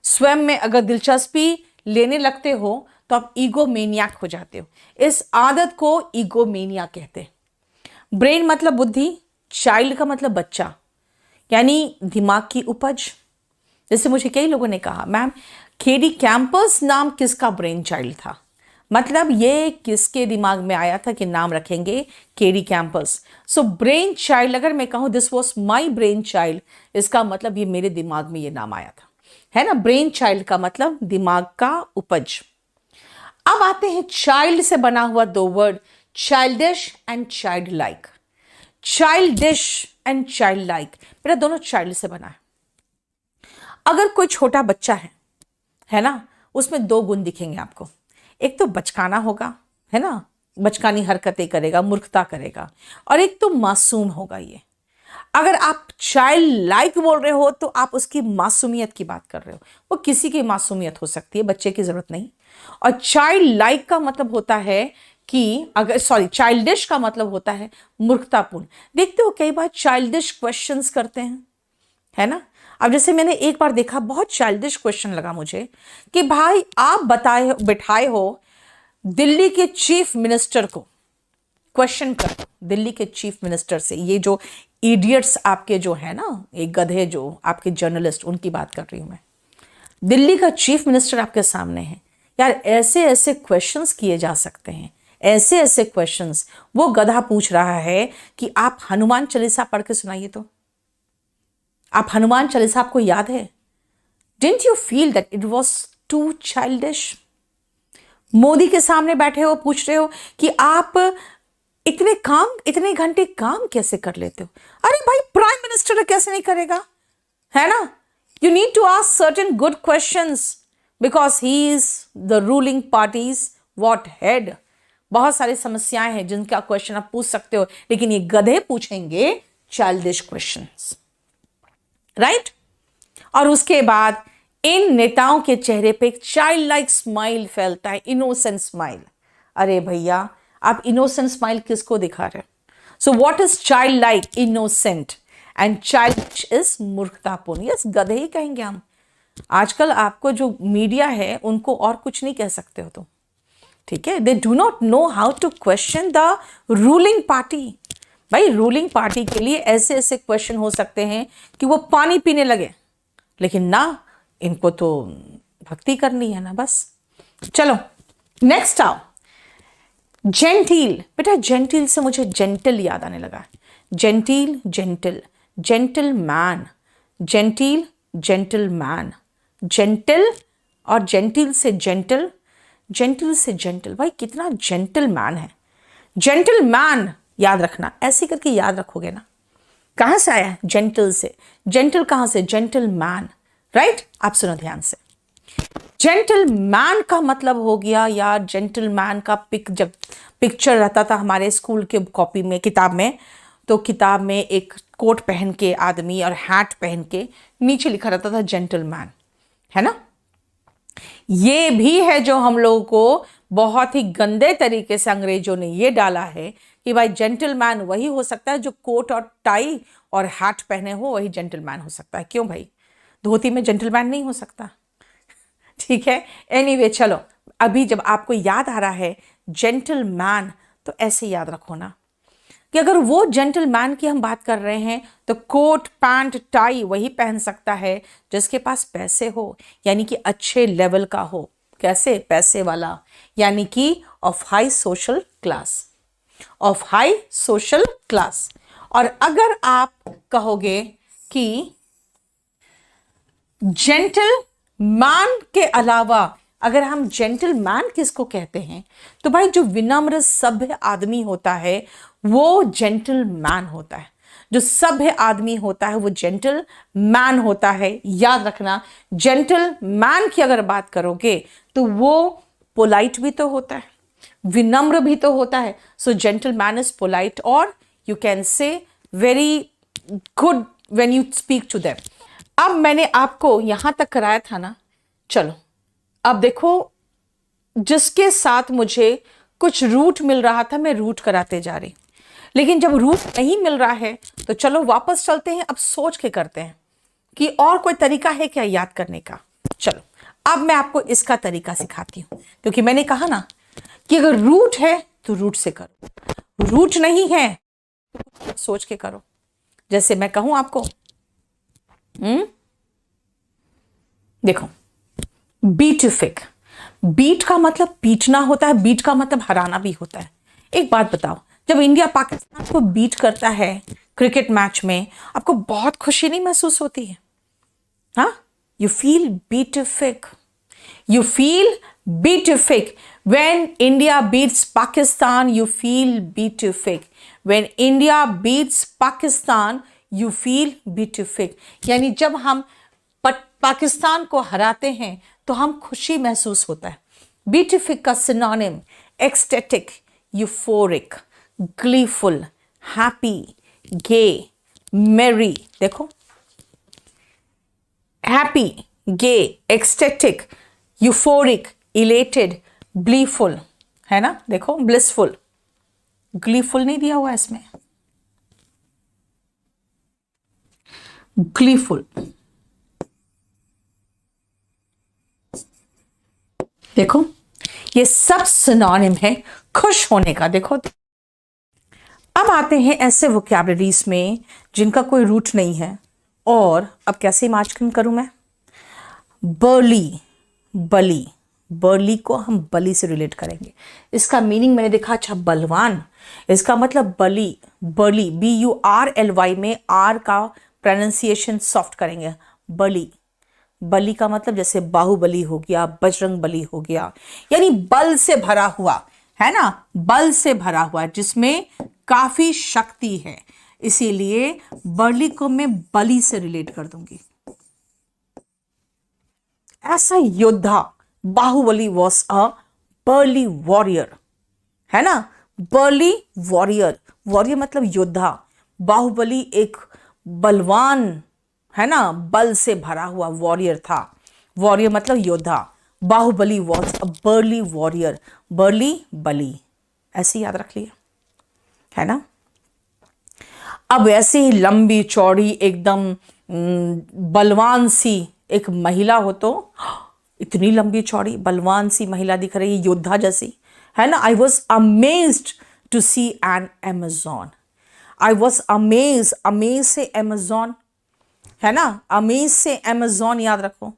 A: स्वयं में अगर दिलचस्पी लेने लगते हो तो आप ईगोमेनियाक हो जाते हो। इस आदत को ईगोमेनिया कहते हैं। ब्रेन मतलब बुद्धि, चाइल्ड का मतलब बच्चा, यानी दिमाग की उपज। जैसे मुझे कई लोगों ने कहा, मैम केडी कैंपस नाम किसका ब्रेन चाइल्ड था? मतलब ये किसके दिमाग में आया था कि नाम रखेंगे KD campus? So brain child, अगर मैं कहूँ this was my brain child, इसका मतलब ये मेरे दिमाग में ये नाम आया था, है ना। ब्रेन चाइल्ड का मतलब दिमाग का उपज। अब आते हैं चाइल्ड से बना हुआ दो word, childish and child like. Childish and child like, मेरा दोनों चाइल्ड से बना है। अगर कोई छोटा बच्चा है ना, उसमें दो गुण दिखेंगे आपको। एक तो बचकाना होगा, है ना, बचकानी हरकतें करेगा, मूर्खता करेगा, और एक तो मासूम होगा ये। अगर आप चाइल्ड लाइक बोल रहे हो तो आप उसकी मासूमियत की बात कर रहे हो। वो किसी की मासूमियत हो सकती है, बच्चे की जरूरत नहीं। और चाइल्ड लाइक का मतलब होता है कि अगर चाइल्डिश का मतलब होता है मूर्खतापूर्ण। देखते हो कई बार चाइल्डिश क्वेश्चंस करते हैं, है ना। अब जैसे मैंने एक बार देखा, बहुत चाइल्डिश क्वेश्चन लगा मुझे कि भाई आप बिठाए हो दिल्ली के चीफ मिनिस्टर को, क्वेश्चन कर दिल्ली के चीफ मिनिस्टर से। ये जो इडियट्स आपके जो है ना, एक गधे जो आपके जर्नलिस्ट, उनकी बात कर रही हूं मैं। दिल्ली का चीफ मिनिस्टर आपके सामने है यार, ऐसे ऐसे क्वेश्चंस किए जा सकते हैं, ऐसे ऐसे क्वेश्चंस। वो गधा पूछ रहा है कि आप हनुमान चालीसा पढ़ के सुनाइए। तो आप हनुमान चालीसा आपको याद है? Didn't you feel that it was too childish? Modi के सामने बैठे हो, पूछ रहे हो कि आप इतने घंटे काम कैसे कर लेते हो? अरे भाई, प्राइम मिनिस्टर कैसे नहीं करेगा, है ना। You need to ask certain good questions because he is the ruling parties what head. बहुत सारी समस्याएं हैं जिनका क्वेश्चन आप पूछ सकते हो, लेकिन ये गधे पूछेंगे चाइल्डिश क्वेश्चंस, राइट। और उसके बाद इन नेताओं के चेहरे पे एक चाइल्ड लाइक स्माइल फैलता है, इनोसेंट स्माइल। अरे भैया, आप इनोसेंट स्माइल किसको दिखा रहे हो? So what is child like? Innocent. And childish is मूर्खतापूर्ण। यस, गधे ही कहेंगे हम। आजकल आपको जो मीडिया है उनको और कुछ नहीं कह सकते हो तुम, ठीक है। They do not know how to question the ruling party. भाई, रूलिंग पार्टी के लिए ऐसे ऐसे क्वेश्चन हो सकते हैं कि वो पानी पीने लगे, लेकिन ना, इनको तो भक्ति करनी है ना, बस। चलो नेक्स्ट आओ, जेंटिल। बेटा, जेंटिल से मुझे जेंटल याद आने लगा। Gentile, gentle, gentleman, gentile, gentleman, gentle और जेंटिल से जेंटल, जेंटल से जेंटल। भाई, कितना जेंटल मैन है। जेंटल मैन याद रखना, ऐसे करके याद रखोगे ना। कहां से आया है? जेंटल से। जेंटल कहां से? Gentle man, right. आप सुनो ध्यान से। जेंटल मैन का मतलब हो गया यार, जेंटल मैन का जब पिक्चर रहता था हमारे स्कूल के कॉपी में, किताब में, तो किताब में एक कोट पहन के आदमी और हैट पहन के नीचे लिखा रहता था जेंटल मैन, है ना। ये भी है जो हम लोगों को बहुत ही गंदे तरीके से अंग्रेजों ने ये डाला है कि भाई जेंटलमैन वही हो सकता है जो कोट और टाई और हैट पहने हो, वही जेंटलमैन हो सकता है। क्यों भाई, धोती में जेंटलमैन नहीं हो सकता? ठीक है, एनीवे चलो, अभी जब आपको याद आ रहा है जेंटलमैन, तो ऐसे याद रखो ना कि अगर वो जेंटलमैन की हम बात कर रहे हैं तो कोट पैंट टाई वही पहन सकता है जिसके पास पैसे हो, यानी कि अच्छे लेवल का हो। कैसे? पैसे वाला, यानी कि of high social class, of high social class. और अगर आप कहोगे कि जेंटलमैन के अलावा अगर हम जेंटलमैन किसको कहते हैं, तो भाई जो विनम्र सभ्य आदमी होता है वो जेंटलमैन होता है। जो सभ्य आदमी होता है वो जेंटलमैन होता है। याद रखना, जेंटलमैन की अगर बात करोगे तो वो पोलाइट भी तो होता है, विनम्र भी तो होता है। सो जेंटलमैन इज पोलाइट, और you can say very good when you speak to them. अब मैंने आपको यहां तक कराया था ना, चलो अब देखो, जिसके साथ मुझे कुछ रूट मिल रहा था मैं रूट कराते जा रही, लेकिन जब रूट नहीं मिल रहा है तो चलो वापस चलते हैं, अब सोच के करते हैं। कि और कोई तरीका है क्या याद करने का? चलो अब मैं आपको इसका तरीका सिखाती हूं, क्योंकि मैंने कहा ना कि अगर रूट है तो रूट से करो, रूट नहीं है तो सोच के करो। जैसे मैं कहूं आपको, देखो, बीटिफिक, बीट का मतलब पीटना होता है, बीट का मतलब हराना भी होता है। एक बात बताओ, जब इंडिया पाकिस्तान को बीट करता है क्रिकेट मैच में, आपको बहुत खुशी नहीं महसूस होती है? हाँ, you feel beatific, you feel beatific when India beats Pakistan. You feel beatific when India beats Pakistan. You feel beatific, यानी जब हम पाकिस्तान को हराते हैं तो हम खुशी महसूस होता है। beatific का synonym ecstatic, euphoric, gleeful, happy, gay, merry। देखो, happy, gay, ecstatic, euphoric, elated, blissful, है ना? देखो, ब्लिसफुल, ग्लीफुल नहीं दिया हुआ इसमें, ग्लीफुल। देखो, ये सब सिनोनिम है खुश होने का। देखो, अब आते हैं ऐसे वोकैबुलरीज में जिनका कोई रूट नहीं है, और अब कैसे इमेजिन करूं मैं? बर्ली, बली, बर्ली को हम बली से रिलेट करेंगे। इसका मीनिंग मैंने देखा, अच्छा बलवान, इसका मतलब बली, बली, BURLY में आर का प्रोनाउंसिएशन सॉफ्ट करेंगे, बली। बली का मतलब जैसे बाहुबली हो गया, बजरंग बली हो गया, यानी बल से भरा हुआ, है ना? बल से भरा हुआ जिसमें काफी शक्ति है, इसीलिए बर्ली को मैं बली से रिलेट कर दूंगी। ऐसा योद्धा, Baahubali was a burly warrior, है ना? बर्ली वॉरियर, वॉरियर मतलब योद्धा, बाहुबली एक बलवान, है ना? बल से भरा हुआ वॉरियर था, वॉरियर मतलब योद्धा। Baahubali was a burly warrior, burly बली, ऐसे याद रख लिया, है ना? अब ऐसे ही लंबी चौड़ी एकदम बलवान सी एक महिला हो, तो इतनी लंबी चौड़ी बलवान सी महिला दिख रही है, योद्धा जैसी, है ना? I was amazed to see an Amazon, I was amaze, amaze से अमेजॉन, है ना? अमेज से अमेजॉन याद रखो,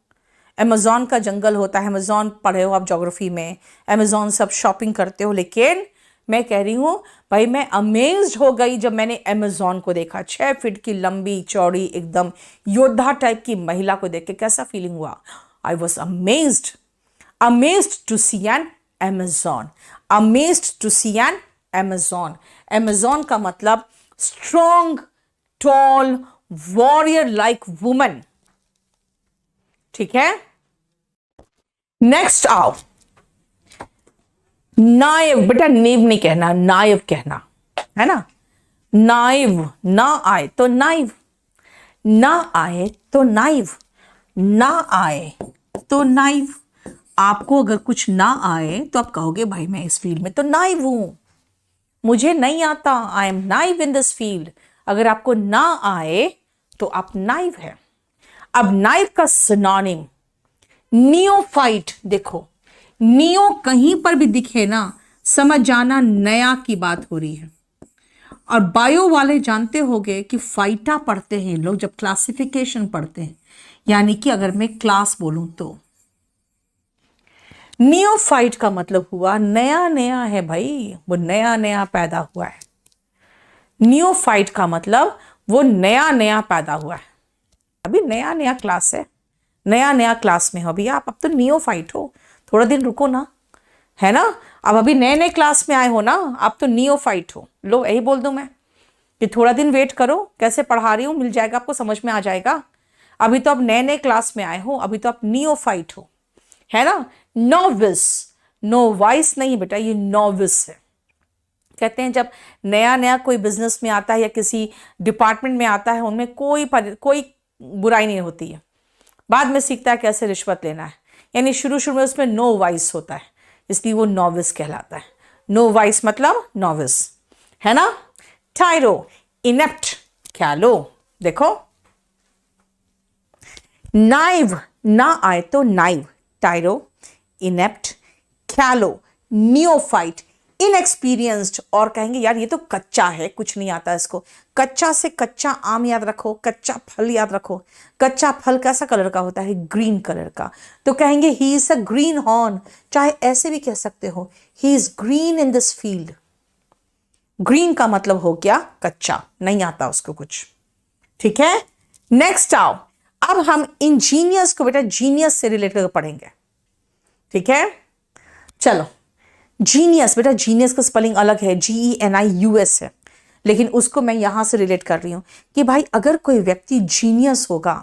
A: अमेजॉन का जंगल होता है, अमेजॉन पढ़े हो आप ज्योग्राफी में, अमेजॉन सब शॉपिंग करते हो, लेकिन मैं कह रही हूं भाई, मैं अमेज्ड हो गई जब मैंने अमेजॉन को देखा, 6 फीट की लंबी चौड़ी एकदम योद्धा टाइप की महिला को देख के कैसा फीलिंग हुआ? I was amazed, amazed to see an Amazon, amazed to see an Amazon. Amazon का मतलब strong, tall, warrior like woman, ठीक है? नेक्स्ट आओ, नाइव, बेटा नेव नहीं कहना, नाइव कहना, है ना? नाइव, ना आए तो नाइव, ना आए तो नाइव, ना आए तो नाइव। आपको अगर कुछ ना आए तो आप कहोगे भाई मैं इस फील्ड में तो नाइव हूं, मुझे नहीं आता, I am naive in this field. अगर आपको ना आए तो आप नाइव है। अब नाइव का सिनोनिम नियोफाइट। देखो, नियो कहीं पर भी दिखे ना, समझ जाना नया की बात हो रही है। और बायो वाले जानते होंगे कि फाइटा पढ़ते हैं लोग जब क्लासिफिकेशन पढ़ते हैं, यानी कि अगर मैं क्लास बोलूं तो नियोफाइट का मतलब हुआ नया नया है भाई, वो नया नया पैदा हुआ है। नियोफाइट का मतलब वो नया नया पैदा हुआ है, अभी नया नया क्लास है, नया नया क्लास में हो अभी आप, अब तो नियोफाइट हो, थोड़ा दिन रुको ना, है ना? अब अभी नए नए क्लास में आए हो ना, आप तो नियोफाइट हो। लो यही बोल दूं मैं कि थोड़ा दिन वेट करो, कैसे पढ़ा रही हूं मिल जाएगा आपको, समझ में आ जाएगा। अभी तो आप नए नए क्लास में आए हो, अभी तो आप नियोफाइट हो, है ना? नोविस, नोवाइस नहीं बेटा, ये नोविस है। कहते हैं जब नया नया कोई बिजनेस में आता है या किसी डिपार्टमेंट में आता है, उनमें कोई बुराई नहीं होती है, बाद में सीखता है कैसे रिश्वत लेना है, यानी शुरू शुरू में उसमें नो वाइस होता है, इसलिए वो नोविस कहलाता है। नो वाइस मतलब नोविस, है ना? टायरो, इनेप्ट, क्या लो, देखो नाइव ना आए तो नाइव, टायरो, इनेप्ट, कैलो, नियोफाइट, इनएक्सपीरियंस्ड, और कहेंगे यार ये तो कच्चा है, कुछ नहीं आता इसको। कच्चा से कच्चा आम याद रखो, कच्चा फल याद रखो। कच्चा फल कैसा कलर का होता है? ग्रीन कलर का। तो कहेंगे he is a green horn, चाहे ऐसे भी कह सकते हो, he is green in this field. Green का मतलब हो गया कच्चा, नहीं आता उसको कुछ। ठीक है, नेक्स्ट आओ। अब हम इंजीनियस को बेटा जीनियस से रिलेट करके पढ़ेंगे। ठीक है, चलो। जीनियस बेटा, जीनियस का स्पेलिंग अलग है, GENIUS है, लेकिन उसको मैं यहां से रिलेट कर रही हूं कि भाई अगर कोई व्यक्ति जीनियस होगा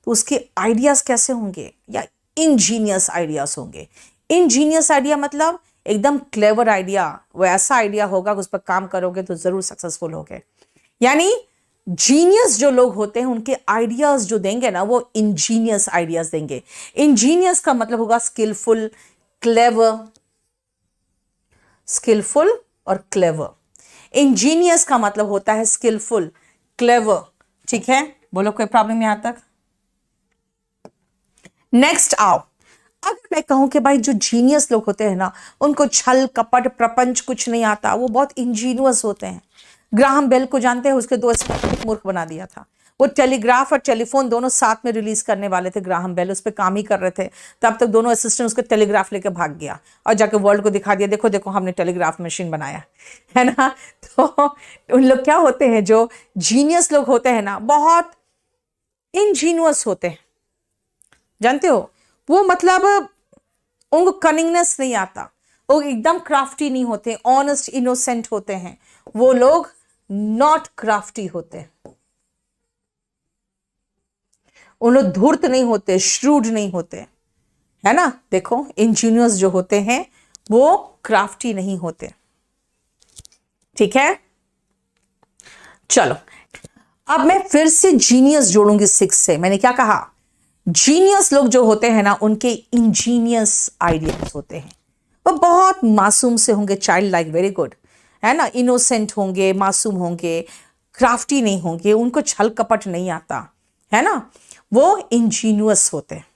A: तो उसके आइडियाज कैसे होंगे, या इंजीनियस आइडियाज होंगे। इंजीनियस आइडिया मतलब एकदम क्लेवर आइडिया, वो ऐसा आइडिया होगा कि उस पर काम करोगे तो जरूर सक्सेसफुल होगे। यानी जीनियस जो लोग होते हैं उनके आइडियाज जो देंगे ना, वो इंजीनियस आइडियाज देंगे। इंजीनियस का मतलब होगा स्किलफुल, क्लेवर, स्किलफुल और क्लेवर। इंजीनियस का मतलब होता है स्किलफुल, क्लेवर। ठीक है, बोलो कोई प्रॉब्लम यहां तक? नेक्स्ट आओ। अगर मैं कहूं कि भाई जो जीनियस लोग होते हैं ना, उनको छल कपट प्रपंच कुछ नहीं आता, वो बहुत इंजीनियस होते हैं। ग्राहम बेल को जानते हैं, उसके दो मूर्ख बना दिया था। वो टेलीग्राफ और टेलीफोन दोनों साथ में रिलीज करने वाले थे, ग्राहम बेल उस पर काम ही कर रहे थे। तब तक दोनों असिस्टेंट उसको टेलीग्राफ लेके भाग गया और जाके वर्ल्ड को दिखा दिया, देखो देखो हमने टेलीग्राफ मशीन बनाया है ना। तो उन लोग क्या होते हैं, जो जीनियस लोग होते हैं ना, बहुत इंजीनियस होते हैं, जानते हो। वो मतलब उनको कनिंगनेस नहीं आता, वो एकदम क्राफ्टी नहीं होते, ऑनेस्ट इनोसेंट होते हैं वो लोग, नॉट क्राफ्टी होते हैं। उन लोग धूर्त नहीं होते, श्रूड नहीं होते, है ना। देखो इंजीनियस जो होते हैं वो क्राफ्टी नहीं होते। ठीक है, चलो। अब मैं फिर से जीनियस जोड़ूंगी 6 से। मैंने क्या कहा? जीनियस लोग जो होते हैं ना, उनके इंजीनियस आइडियाज होते हैं। वो बहुत मासूम से होंगे, चाइल्ड लाइक, वेरी गुड, है ना, इनोसेंट होंगे, मासूम होंगे, क्राफ्टी नहीं होंगे, उनको छल कपट नहीं आता, है ना। वो इंजीनियस होते हैं।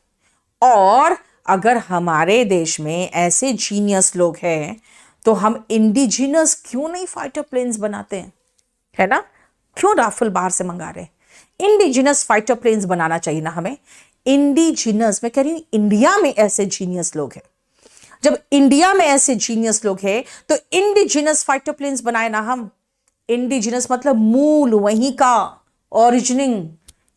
A: और अगर हमारे देश में ऐसे जीनियस लोग हैं तो हम इंडिजिनस क्यों नहीं फाइटर प्लेन्स बनाते हैं, है ना। क्यों राफेल बाहर से मंगा रहे हैं? इंडिजिनस फाइटर प्लेन्स बनाना चाहिए ना हमें। इंडिजिनस, मैं कह रही हूं इंडिया में ऐसे जीनियस लोग हैं। जब इंडिया में ऐसे जीनियस लोग हैं तो इंडिजिनस फाइटर प्लेन्स बनाए ना हम। इंडिजिनस मतलब मूल वहीं का,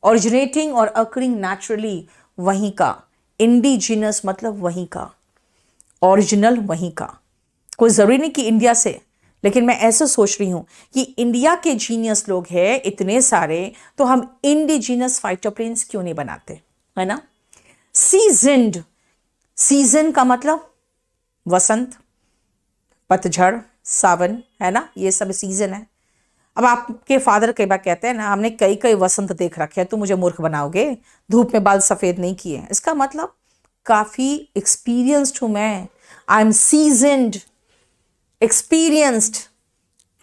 A: ओरिजिनेटिंग और अकरिंग नेचुरली वहीं का। इंडिजिनस मतलब वहीं का, ओरिजिनल वहीं का। कोई जरूरी नहीं कि इंडिया से, लेकिन मैं ऐसे सोच रही हूं कि इंडिया के जीनियस लोग हैं इतने सारे, तो हम इंडिजिनस फाइटर प्लेन्स क्यों नहीं बनाते, है ना। सीजन्ड, सीजन का मतलब वसंत, पतझड़, सावन, है ना, ये सब सीजन है। अब आपके फादर कई बार कहते हैं ना, हमने कई कई वसंत देख रखे हैं, तुम मुझे मूर्ख बनाओगे, धूप में बाल सफेद नहीं किए। इसका मतलब काफी एक्सपीरियंस्ड हूं मैं। I am seasoned, experienced,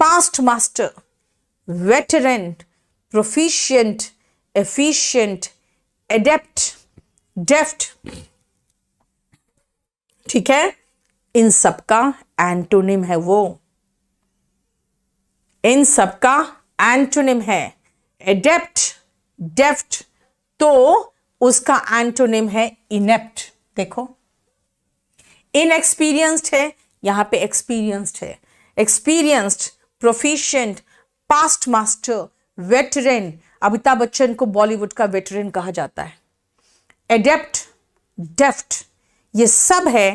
A: past master, veteran, proficient, efficient, adept, deft. ठीक है, इन सबका एंटोनिम है वो, इन सबका एंटोनिम है एडेप्ट, डेफ्ट, तो उसका एंटोनिम है इनेप्ट। देखो, इनएक्सपीरियंस्ड है, यहां पे एक्सपीरियंस्ड है। Experienced, proficient, past master, veteran. Amitabh Bachchan को बॉलीवुड का वेटरन कहा जाता है। एडेप्ट, डेफ्ट, ये सब है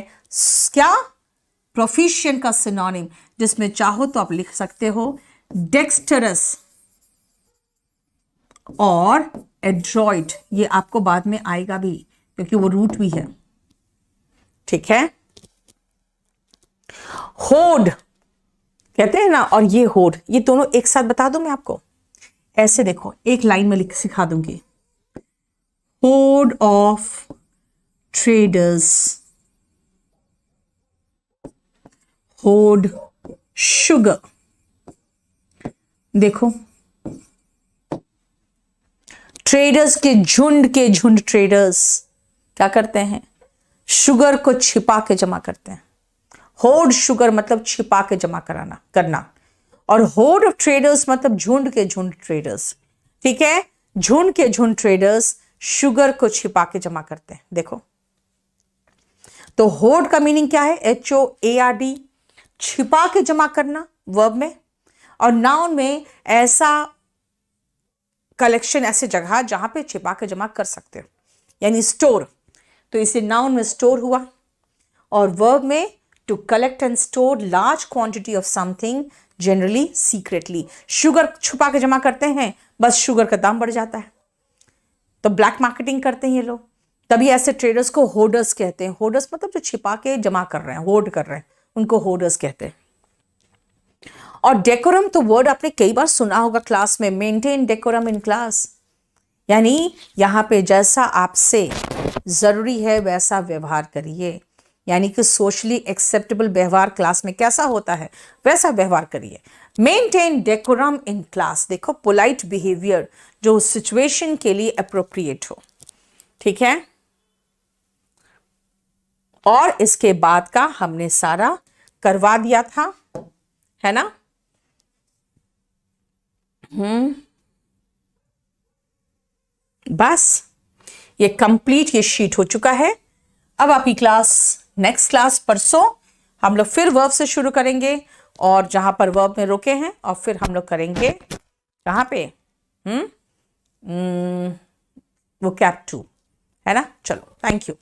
A: क्या? प्रोफिशिएंट का सिनोनिम, जिसमें चाहो तो आप लिख सकते हो डेक्स्टरस और एड्रॉइड। ये आपको बाद में आएगा भी क्योंकि वो रूट भी है। ठीक है, होड कहते हैं ना, और ये होड, ये दोनों एक साथ बता दूं मैं आपको। ऐसे देखो, एक लाइन में लिख सिखा दूंगी। होड ऑफ ट्रेडर्स, होड शुगर। देखो, ट्रेडर्स के झुंड ट्रेडर्स क्या करते हैं? शुगर को छिपा के जमा करते हैं। होर्ड शुगर मतलब छिपा के जमा करना, और होर्ड ऑफ ट्रेडर्स मतलब झुंड के झुंड ट्रेडर्स। ठीक है, झुंड के झुंड ट्रेडर्स शुगर को छिपा के जमा करते हैं। देखो, तो होर्ड का मीनिंग क्या है? HOARD, छिपा के जमा करना वर्ब में, और नाउन में ऐसा कलेक्शन, ऐसे जगह जहां पे छिपा के जमा कर सकते हो, यानी स्टोर। तो इसे नाउन में स्टोर हुआ, और वर्ब में to collect and store large quantity of something generally secretly. Sugar छुपा के जमा करते हैं, बस शुगर का दाम बढ़ जाता है, तो ब्लैक मार्केटिंग करते हैं ये लोग। तभी ऐसे ट्रेडर्स को होर्डर्स कहते हैं। होर्डर्स मतलब जो छिपा के जमा कर रहे हैं, होर्ड कर रहे हैं, उनको होर्डर्स कहते हैं। और डेकोरम तो वर्ड आपने कई बार सुना होगा क्लास में, मेंटेन डेकोरम इन क्लास, यानी यहां पे जैसा आपसे जरूरी है वैसा व्यवहार करिए, यानी कि सोशली एक्सेप्टेबल व्यवहार क्लास में कैसा होता है वैसा व्यवहार करिए। मेंटेन डेकोरम इन क्लास, देखो पोलाइट बिहेवियर जो सिचुएशन के लिए अप्रोप्रिएट हो। ठीक है, और इसके बाद का हमने सारा करवा दिया था, है ना? बस ये कंप्लीट ये शीट हो चुका है। अब आपकी क्लास, नेक्स्ट क्लास परसों हम लोग फिर वर्ब से शुरू करेंगे, और जहां पर वर्ब में रोके हैं, और फिर हम लोग करेंगे कहां पे? वो कैप 2, है ना? चलो, थैंक यू।